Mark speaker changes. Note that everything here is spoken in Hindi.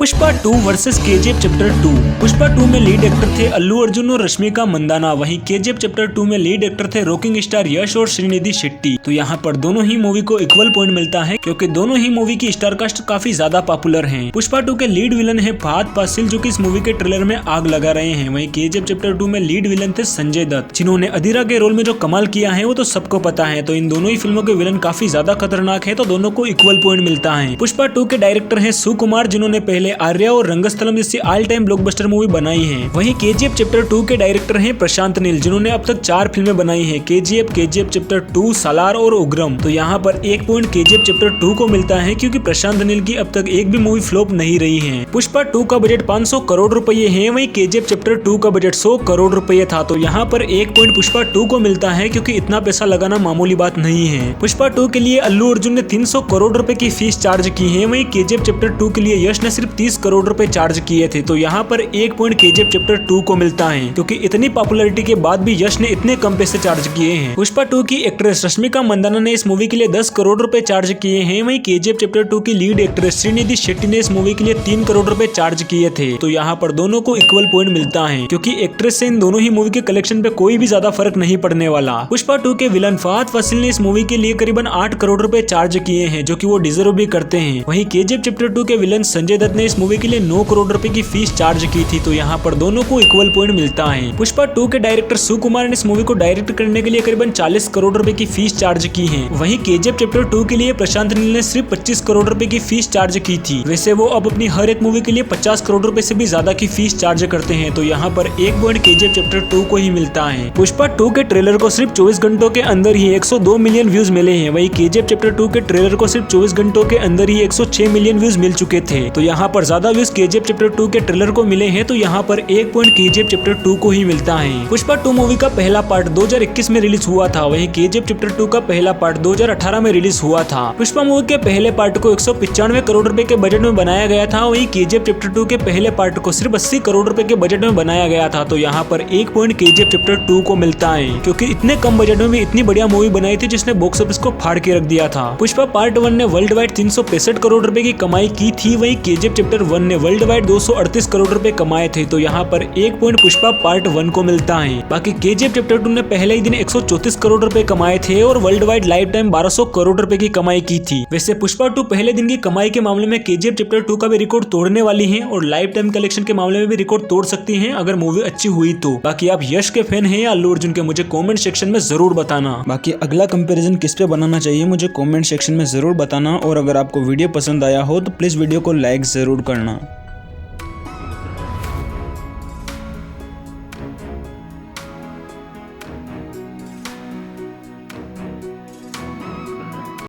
Speaker 1: Pushpa 2 versus KGF chapter 2। Pushpa 2 में लीड एक्टर थे अल्लू अर्जुन और रश्मिका मंदाना, वहीं केजीएफ चैप्टर 2 में लीड एक्टर थे रॉकिंग स्टार यश और श्रीनिधि शेट्टी। तो यहाँ पर दोनों ही मूवी को इक्वल पॉइंट मिलता है क्योंकि दोनों ही मूवी की स्टार कास्ट काफी ज्यादा पॉपुलर है। पुष्पा 2 के लीड विलन है फहद फासिल जो कि इस मूवी के ट्रेलर में आग लगा रहे हैं। वहीं केजीएफ चैप्टर 2 में लीड विलन थे संजय दत्त जिन्होंने अधीरा के रोल में जो कमाल किया है वो तो सबको पता है। तो इन दोनों ही फिल्मों के विलन काफी ज्यादा खतरनाक है, तो दोनों को इक्वल पॉइंट मिलता है। पुष्पा 2 के डायरेक्टर है सुकुमार जिन्होंने पहले आर्या और रंगस्थलम जैसी ऑल टाइम ब्लॉकबस्टर मूवी बनाई है। वहीं केजीएफ चैप्टर 2 के डायरेक्टर हैं प्रशांत नील जिन्होंने अब तक 4 फिल्में बनाई हैं, केजीएफ चैप्टर 2, सालार और उग्रम। तो यहाँ पर 1 पॉइंट केजीएफ चैप्टर 2 को मिलता है क्योंकि प्रशांत नील की अब तक एक भी मूवी फ्लॉप नहीं रही है। पुष्पा 2 का बजट 500 करोड़ रुपए है, वहीं केजीएफ चैप्टर 2 का बजट 100 करोड़ रुपए था। तो यहाँ पर 1 पॉइंट पुष्पा 2 को मिलता है क्योंकि इतना पैसा लगाना मामूली बात नहीं है। पुष्पा 2 के लिए अल्लू अर्जुन ने 300 करोड़ रुपए की फीस चार्ज की है, वहीं केजीएफ चैप्टर 2 के लिए यश ने सिर्फ 30 करोड़ रुपए चार्ज किए थे। तो यहाँ पर 1 पॉइंट केजीएफ चैप्टर 2 को मिलता है क्योंकि इतनी पॉपुलैरिटी के बाद भी यश ने इतने कम पैसे चार्ज किए हैं। पुष्पा 2 की एक्ट्रेस रश्मिका मंदाना ने इस मूवी के लिए 10 करोड़ रुपए चार्ज किए हैं, वहीं केजीएफ चैप्टर 2 की लीड एक्ट्रेस श्रीनिधि शेट्टी ने इस मूवी के लिए 3 करोड़ रुपए चार्ज किए थे। तो यहाँ पर दोनों को इक्वल पॉइंट मिलता है क्योंकि एक्ट्रेस से इन दोनों ही मूवी के कलेक्शन पे कोई भी ज्यादा फर्क नहीं पड़ने वाला। पुष्पा 2 के विलन फहद फासिल ने इस मूवी के लिए करीबन 8 करोड़ रुपए चार्ज किए हैं जो कि वो डिजर्व भी करते हैं। वहीं केजीएफ चैप्टर 2 के विलन संजय दत्त ने इस मूवी के लिए 9 करोड़ रुपए की फीस चार्ज की थी। तो यहाँ पर दोनों को इक्वल पॉइंट मिलता है। पुष्पा 2 के डायरेक्टर सुकुमार ने इस मूवी को डायरेक्ट करने के लिए करीबन 40 करोड़ रुपए की फीस चार्ज की है। वहीं केजीएफ चैप्टर 2 के लिए प्रशांत नील ने सिर्फ 25 करोड़ रुपए की फीस चार्ज की थी। वैसे वो अब अपनी हर एक मूवी के लिए 50 करोड़ रुपए से भी ज्यादा की फीस चार्ज करते हैं। तो यहाँ पर 1 पॉइंट केजीएफ चैप्टर 2 को ही मिलता है। पुष्पा 2 के ट्रेलर को सिर्फ 24 घंटों के अंदर ही 102 मिलियन व्यूज मिले हैं, वहीं केजीएफ चैप्टर 2 के ट्रेलर को सिर्फ 24 घंटों के अंदर ही 106 मिलियन व्यूज मिल चुके थे। तो यहाँ पर ज्यादा व्यूज केजीएफ चैप्टर 2 के ट्रेलर को मिले हैं, तो यहाँ पर 1 पॉइंट केजीएफ चैप्टर 2 को ही मिलता है। पुष्पा 2 मूवी का पहला पार्ट 2021 में रिलीज हुआ था, वहीं केजीएफ चैप्टर 2 का पहला पार्ट 2018 में रिलीज हुआ था। पुष्पा मूवी के पहले पार्ट को 195 करोड़ रुपए के बजट में बनाया गया था, वहीं केजीएफ चैप्टर 2 के पहले पार्ट को सिर्फ 80 करोड़ रुपए के बजट में बनाया गया था। तो यहाँ पर 1 पॉइंट केजीएफ चैप्टर 2 को मिलता है क्योंकि इतने कम बजट में भी इतनी बढ़िया मूवी बनाई थी जिसने बॉक्स ऑफिस को फाड़ के रख दिया था। पुष्पा पार्ट 1 ने वर्ल्ड वाइड 365 करोड़ रुपए की कमाई की थी, वहीं केजीएफ चैप्टर 1 ने वर्ल्ड वाइड 238 करोड़ रुपए कमाए थे। तो यहाँ पर 1 पॉइंट पुष्पा पार्ट 1 को मिलता है। बाकी केजीएफ चैप्टर 2 ने पहले ही दिन 134 करोड़ रुपए कमाए थे और world wide life time 1200 crore रुपए की कमाई की थी। वैसे पुष्पा 2 पहले दिन की कमाई के मामले में केजीएफ चैप्टर 2 का भी रिकॉर्ड तोड़ने वाली है और लाइफ टाइम कलेक्शन के मामले में भी रिकॉर्ड तोड़ सकती है अगर मूवी अच्छी हुई तो। बाकी आप यश के फैन हैं या अल्लू अर्जुन के, मुझे कमेंट सेक्शन में जरूर बताना।
Speaker 2: बाकी अगला कंपैरिजन किस पे बनाना चाहिए मुझे कमेंट सेक्शन में जरूर बताना, और अगर आपको वीडियो पसंद आया हो तो प्लीज वीडियो को लाइक जरूर करना।